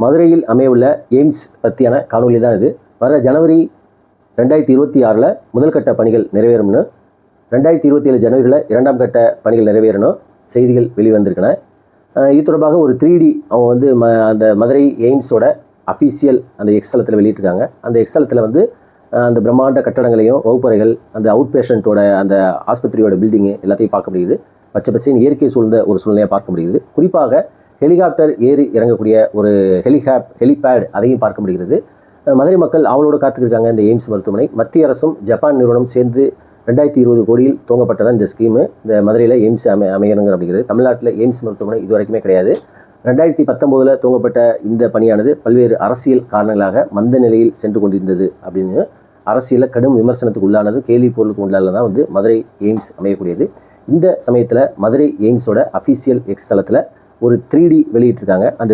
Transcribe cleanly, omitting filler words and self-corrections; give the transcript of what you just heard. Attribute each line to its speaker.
Speaker 1: மதுரையில் அமையவுள்ள எய்ம்ஸ் பற்றியான காணொலி தான் இது. வர ஜனவரி 2026 முதல் கட்ட பணிகள் நிறைவேறும்னு, 2027 ஜனவரியில் 2ஆம் கட்ட பணிகள் நிறைவேறணும் செய்திகள் வெளிவந்திருக்கின. இது தொடர்பாக ஒரு 3D அவங்க வந்து அந்த மதுரை எய்ம்ஸோட அஃபீஷியல் அந்த எக்ஸ்தலத்தில் வெளியிட்டிருக்காங்க. அந்த எக்ஸ்தலத்தில் வந்து அந்த பிரம்மாண்ட கட்டடங்களையும் வகுப்பறைகள், அந்த அவுட் பேஷண்ட்டோட அந்த ஆஸ்பத்திரியோட பில்டிங்கு எல்லாத்தையும் பார்க்க முடியுது. பச்சை பச்சைன்னு இயற்கை சூழ்ந்த ஒரு சூழ்நிலையாக பார்க்க முடியுது. குறிப்பாக ஹெலிகாப்டர் ஏறி இறங்கக்கூடிய ஒரு ஹெலிபேட் அதையும் பார்க்க முடிகிறது. மதுரை மக்கள் அவளோடு காத்துக்கிருக்காங்க இந்த எய்ம்ஸ் மருத்துவமனை. மத்திய அரசும் ஜப்பான் நிறுவனம் சேர்ந்து 2020 கோடியில் துவங்கப்பட்டதான் இந்த ஸ்கீமு. இந்த மதுரையில் எய்ம்ஸ் அமையணுங்கிற அப்படிங்கிறது. தமிழ்நாட்டில் எய்ம்ஸ் மருத்துவமனை இது வரைக்குமே கிடையாது. 2019 துவங்கப்பட்ட இந்த பணியானது பல்வேறு அரசியல் காரணங்களாக மந்த நிலையில் சென்று கொண்டிருந்தது அப்படின்னு அரசியலில் கடும் விமர்சனத்துக்கு உள்ளானது, கேள்வி பொருளுக்கு உள்ளால தான் வந்து மதுரை எய்ம்ஸ் அமையக்கூடியது. இந்த சமயத்தில் மதுரை எய்ம்ஸோட அஃபீஷியல் எக்ஸ் தளத்தில் ஒரு 3D வெளியிட்டிருக்காங்க. அந்த